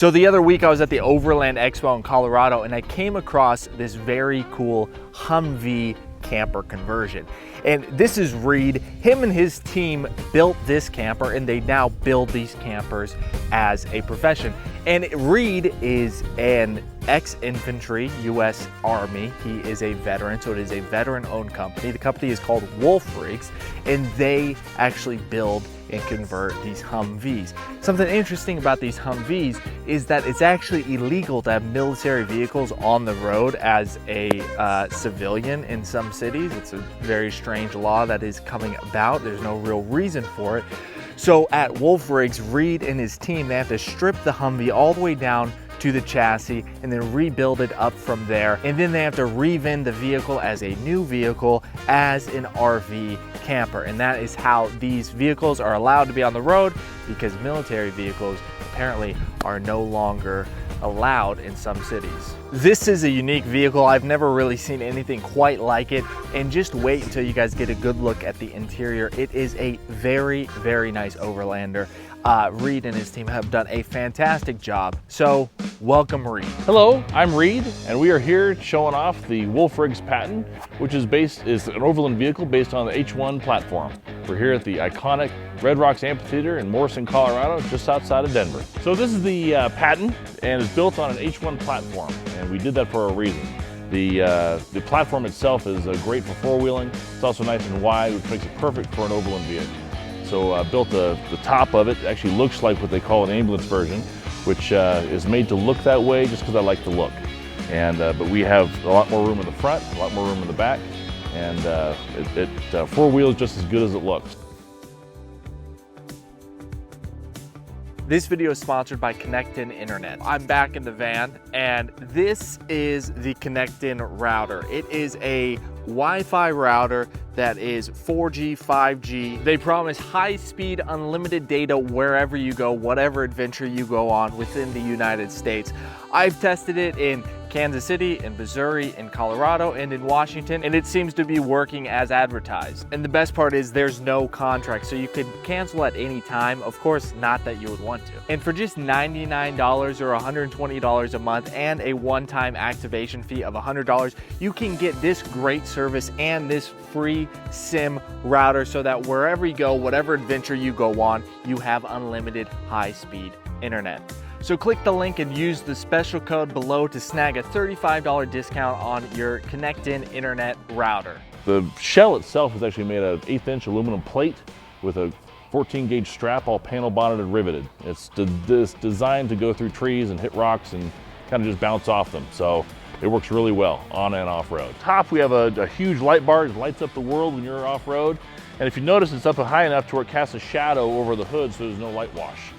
So the other week I was at the Overland Expo in Colorado and I came across this very cool Humvee camper conversion. And this is Reed. Him and his team built this camper and they now build these campers as a profession. And Reed is an ex-infantry U.S. Army. He is a veteran, so it is a veteran-owned company. The company is called Wolfrigs, and they actually build and convert these Humvees. Something interesting about these Humvees is that it's actually illegal to have military vehicles on the road as a civilian in some cities. It's a very strange law that is coming about. There's no real reason for it. So at Wolfrigs, Reed and his team, they have to strip the Humvee all the way down to the chassis and then rebuild it up from there. And then they have to re-VIN the vehicle as a new vehicle as an RV camper. And that is how these vehicles are allowed to be on the road, because military vehicles apparently are no longer allowed in some cities. This is a unique vehicle. I've never really seen anything quite like it, and just wait until you guys get a good look at the interior. It is a very, very nice Overlander. Reed and his team have done a fantastic job. So welcome, Reed. Hello, I'm Reed, and we are here showing off the Wolfrigs patent, which is an overland vehicle based on the H1 platform. We're here at the iconic Red Rocks Amphitheater in Morrison, Colorado, just outside of Denver. So this is the patent, and it's built on an H1 platform, and we did that for a reason. The platform itself is great for four-wheeling. It's also nice and wide, which makes it perfect for an overland vehicle. So built the top of it. It actually looks like what they call an ambulance version, which is made to look that way just because I like the look. And but we have a lot more room in the front, a lot more room in the back, and four wheels just as good as it looks. This video is sponsored by Connectin Internet. I'm back in the van, and this is the Connectin router. It is a Wi-Fi router that is 4G, 5G. They promise high-speed, unlimited data wherever you go, whatever adventure you go on within the United States. I've tested it in Kansas City, in Missouri, in Colorado, and in Washington, and it seems to be working as advertised. And the best part is there's no contract, so you could cancel at any time. Of course, not that you would want to. And for just $99 or $120 a month and a one-time activation fee of $100, you can get this great service and this free SIM router so that wherever you go, whatever adventure you go on, you have unlimited high-speed internet. So click the link and use the special code below to snag a $35 discount on your Connectin Internet router. The shell itself is actually made out of 1/8" aluminum plate with a 14-gauge strap, all panel bonded and riveted. It's designed to go through trees and hit rocks and kind of just bounce off them. So it works really well on and off road. Top, we have a huge light bar that lights up the world when you're off road. And if you notice, it's up high enough to where it casts a shadow over the hood so there's no light wash.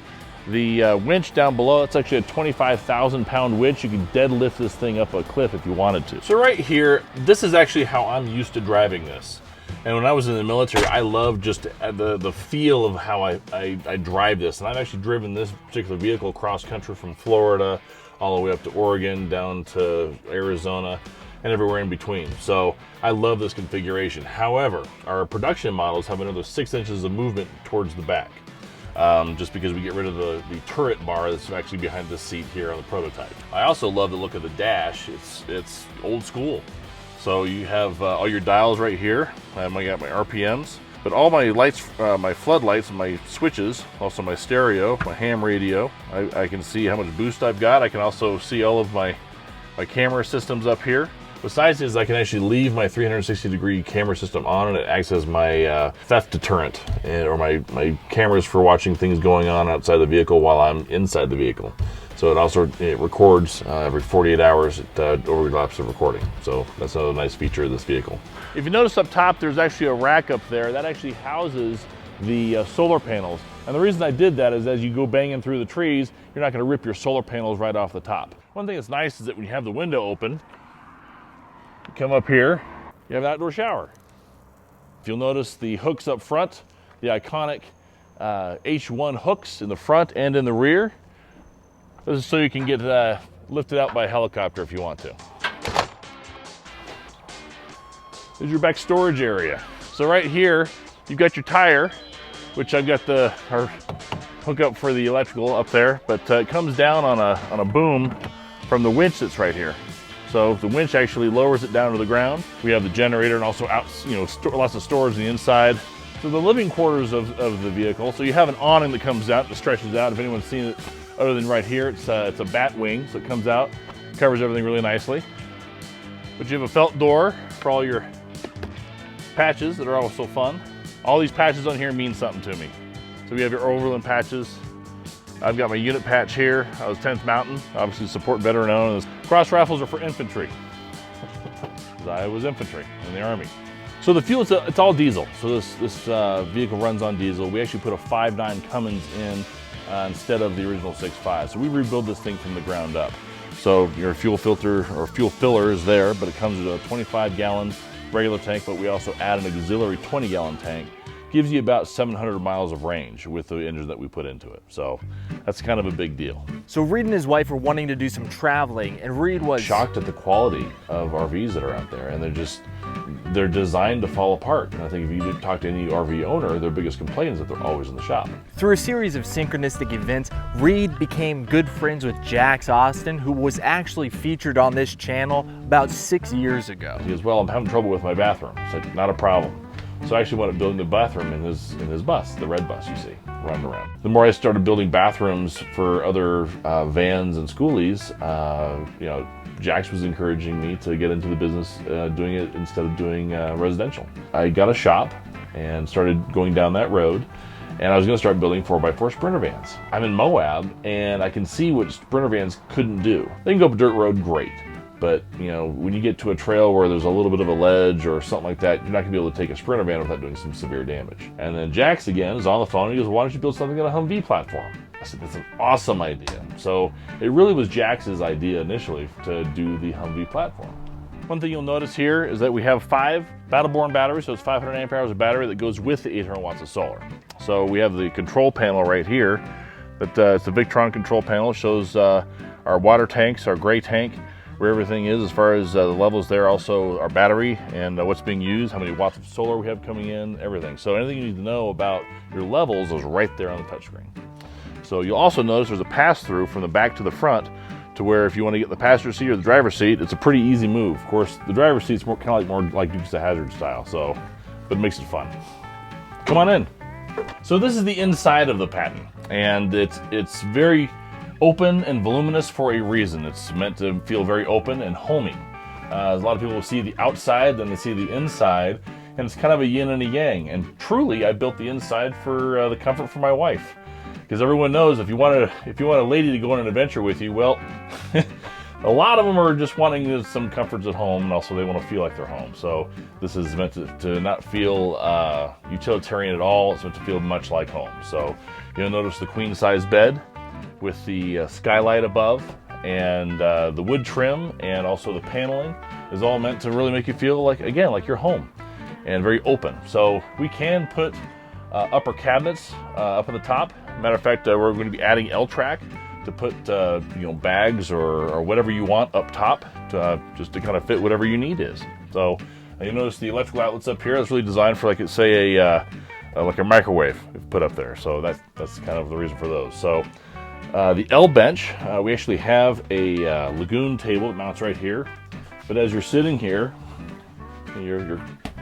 The winch down below, it's actually a 25,000-pound winch. You can deadlift this thing up a cliff if you wanted to. So right here, this is actually how I'm used to driving this. And when I was in the military, I loved just the feel of how I drive this. And I've actually driven this particular vehicle across country from Florida all the way up to Oregon, down to Arizona, and everywhere in between. So I love this configuration. However, our production models have another 6 inches of movement towards the back. Just because we get rid of the turret bar that's actually behind the seat here on the prototype. I also love the look of the dash. It's old school. So you have all your dials right here. I got my RPMs, but all my lights, my floodlights and my switches, also my stereo, my ham radio. I can see how much boost I've got. I can also see all of my camera systems up here. Besides this, I can actually leave my 360-degree camera system on, and it acts as my theft deterrent, or my cameras for watching things going on outside the vehicle while I'm inside the vehicle. So it records every 48 hours. It overlaps the recording. So that's another nice feature of this vehicle. If you notice up top, there's actually a rack up there that actually houses the solar panels. And the reason I did that is as you go banging through the trees, you're not going to rip your solar panels right off the top. One thing that's nice is that when you have the window open, you come up here, you have an outdoor shower. If you'll notice the hooks up front, the iconic H1 hooks in the front and in the rear. This is so you can get lifted out by a helicopter if you want to. There's your back storage area. So right here, you've got your tire, which I've got our hookup for the electrical up there, but it comes down on a boom from the winch that's right here. So the winch actually lowers it down to the ground. We have the generator and also out, lots of storage on the inside. So the living quarters of the vehicle. So you have an awning that comes out, that stretches out. If anyone's seen it other than right here, it's a bat wing, so it comes out, covers everything really nicely. But you have a felt door for all your patches that are also fun. All these patches on here mean something to me. So we have your overland patches. I've got my unit patch here. I was 10th Mountain, obviously support veteran owned. Cross raffles are for infantry. I was infantry in the Army. So the fuel, it's all diesel. So this vehicle runs on diesel. We actually put a 5.9 Cummins in instead of the original 6.5. So we rebuild this thing from the ground up. So your fuel filter or fuel filler is there, but it comes with a 25-gallon regular tank, but we also add an auxiliary 20-gallon tank. Gives you about 700 miles of range with the engine that we put into it. So that's kind of a big deal. So Reed and his wife were wanting to do some traveling, and Reed was shocked at the quality of RVs that are out there, and they're designed to fall apart. And I think if you talk to any RV owner, their biggest complaint is that they're always in the shop. Through a series of synchronistic events, Reed became good friends with Jax Austin, who was actually featured on this channel about 6 years ago. He goes, well, I'm having trouble with my bathroom. I said, not a problem. So I actually wound up building the bathroom in his bus, the red bus you see running around. The more I started building bathrooms for other vans and schoolies, Jax was encouraging me to get into the business doing it instead of doing residential. I got a shop and started going down that road, and I was going to start building 4x4 Sprinter vans. I'm in Moab, and I can see what Sprinter vans couldn't do. They can go up a dirt road, great. But, when you get to a trail where there's a little bit of a ledge or something like that, you're not gonna be able to take a Sprinter van without doing some severe damage. And then Jax again is on the phone and he goes, why don't you build something on a Humvee platform? I said, that's an awesome idea. So it really was Jax's idea initially to do the Humvee platform. One thing you'll notice here is that we have 5 Battle-Born batteries, so it's 500 amp hours of battery that goes with the 800 watts of solar. So we have the control panel right here. It's the Victron control panel. It shows our water tanks, our gray tank, where everything is as far as the levels there, also our battery and what's being used, how many watts of solar we have coming in, everything. So anything you need to know about your levels is right there on the touchscreen. So you'll also notice there's a pass-through from the back to the front to where if you want to get the passenger seat or the driver's seat, it's a pretty easy move. Of course, the driver's seat's more like Dukes of Hazzard style, so, but it makes it fun. Come on in. So this is the inside of the Patton, and it's very open and voluminous for a reason. It's meant to feel very open and homey. A lot of people see the outside, then they see the inside, and it's kind of a yin and a yang. And truly, I built the inside for the comfort for my wife, because everyone knows if you want a lady to go on an adventure with you, well, a lot of them are just wanting some comforts at home, and also they want to feel like they're home. So this is meant to not feel utilitarian at all. It's meant to feel much like home. So you'll notice the queen size bed with the skylight above, and the wood trim and also the paneling is all meant to really make you feel like, again, like you're home and very open. So we can put upper cabinets up at the top. Matter of fact, we're going to be adding L-track to put bags or whatever you want up top just to kind of fit whatever your need is. So you notice the electrical outlets up here. That's really designed for, like, say like a microwave put up there. So that's kind of the reason for those. So the L bench, we actually have a lagoon table that mounts right here. But as you're sitting here, your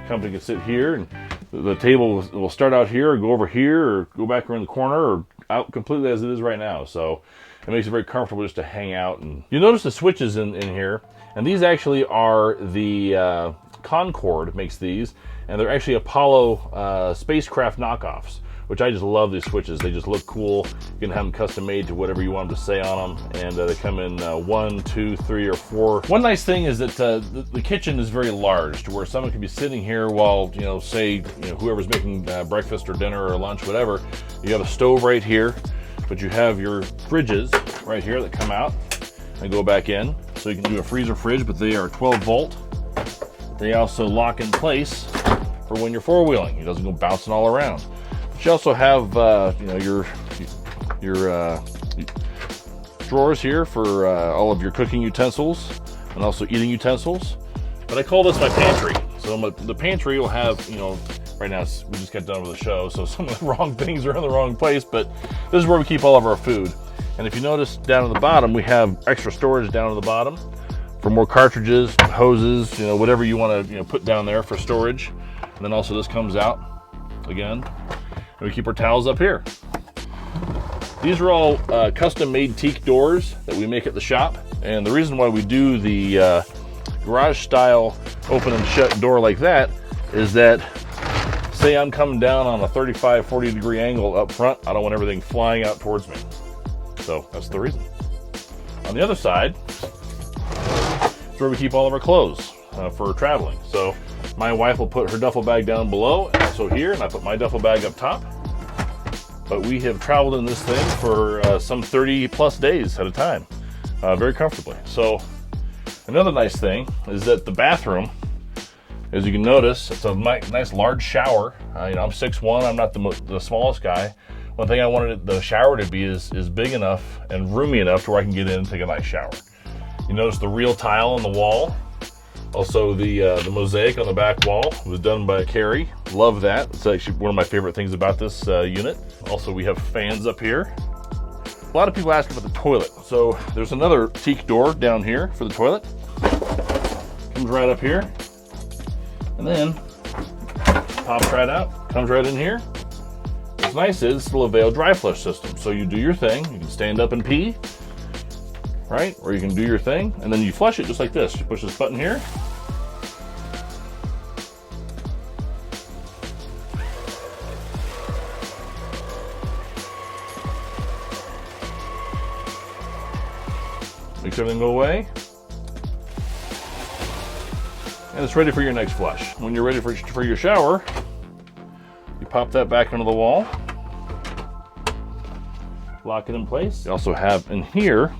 company can sit here, and the table will start out here, or go over here, or go back around the corner, or out completely as it is right now. So it makes it very comfortable just to hang out. And you notice the switches in here, and these actually are the Concorde makes these, and they're actually Apollo spacecraft knockoffs, which I just love these switches. They just look cool. You can have them custom made to whatever you want them to say on them, and they come in 1, 2, 3, or 4. One nice thing is that the kitchen is very large, to where someone can be sitting here while, say, whoever's making breakfast or dinner or lunch, whatever. You have a stove right here, but you have your fridges right here that come out and go back in. So you can do a freezer fridge, but they are 12 volt. They also lock in place for when you're four-wheeling. It doesn't go bouncing all around. But you also have, your drawers here for all of your cooking utensils and also eating utensils. But I call this my pantry. So the pantry will have, Right now, we just got done with the show, so some of the wrong things are in the wrong place, but this is where we keep all of our food. And if you notice down at the bottom, we have extra storage down at the bottom for more cartridges, hoses, you know, whatever you want to, you know, put down there for storage. And then also this comes out again, and we keep our towels up here. These are all custom-made teak doors that we make at the shop. And the reason why we do the garage-style open and shut door like that is that, say I'm coming down on a 35, 40 degree angle up front, I don't want everything flying out towards me. So that's the reason. On the other side, it's where we keep all of our clothes for traveling. So my wife will put her duffel bag down below, and also here, and I put my duffel bag up top. But we have traveled in this thing for some 30 plus days at a time, very comfortably. So another nice thing is that the bathroom, as you can notice, it's a nice large shower. You know, I'm 6'1", I'm not the smallest guy. One thing I wanted the shower to be is big enough and roomy enough to where I can get in and take a nice shower. You notice the real tile on the wall. Also the mosaic on the back wall was done by Carrie. Love that. It's actually one of my favorite things about this unit. Also, we have fans up here. A lot of people ask about the toilet. So there's another teak door down here for the toilet. Comes right up here. And then pops right out, comes right in here. What's nice is it's a Levail dry flush system. So you do your thing, you can stand up and pee, right? Or you can do your thing, and then you flush it just like this. You push this button here. Makes everything go away. And it's ready for your next flush. When you're ready for your shower, you pop that back into the wall, lock it in place. You also have in here,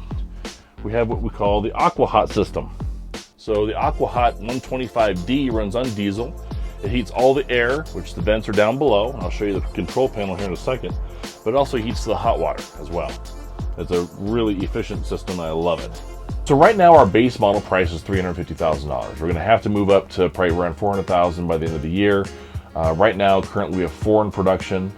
we have what we call the AquaHot system. So the AquaHot 125D runs on diesel. It heats all the air, which the vents are down below. I'll show you the control panel here in a second, but it also heats the hot water as well. It's a really efficient system, and I love it. So right now our base model price is $350,000. We're gonna have to move up to probably around $400,000 by the end of the year. Right now, currently we have 4 in production.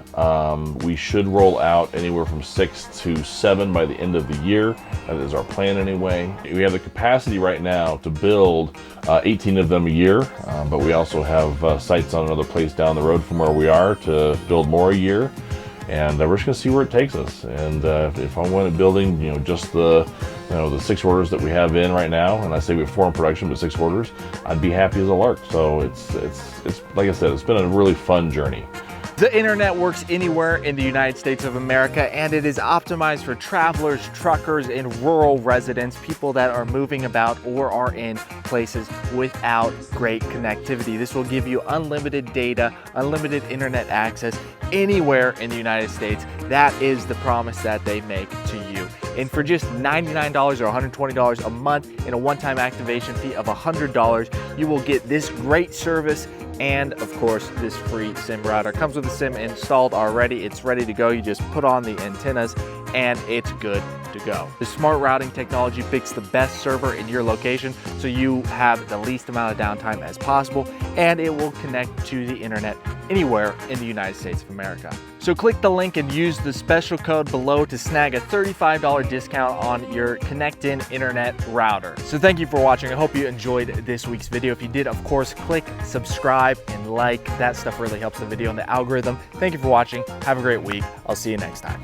We should roll out anywhere from 6 to 7 by the end of the year. That is our plan anyway. We have the capacity right now to build 18 of them a year, but we also have sites on another place down the road from where we are to build more a year. And we're just gonna see where it takes us. And if I wanted building, you know, just the 6 orders that we have in right now, and I say we have 4 in production, but 6 orders, I'd be happy as a lark. So it's like I said, it's been a really fun journey. The internet works anywhere in the United States of America, and it is optimized for travelers, truckers, and rural residents, people that are moving about or are in places without great connectivity. This will give you unlimited data, unlimited internet access anywhere in the United States. That is the promise that they make to you. And for just $99 or $120 a month and a one-time activation fee of $100, you will get this great service and of course this free SIM router. Comes with a SIM installed already. It's ready to go. You just put on the antennas and it's good to go. The smart routing technology picks the best server in your location so you have the least amount of downtime as possible, and it will connect to the internet anywhere in the United States of America. So click the link and use the special code below to snag a $35 discount on your ConnectIn internet router. So thank you for watching. I hope you enjoyed this week's video. If you did, of course, click subscribe and like. That stuff really helps the video and the algorithm. Thank you for watching. Have a great week. I'll see you next time.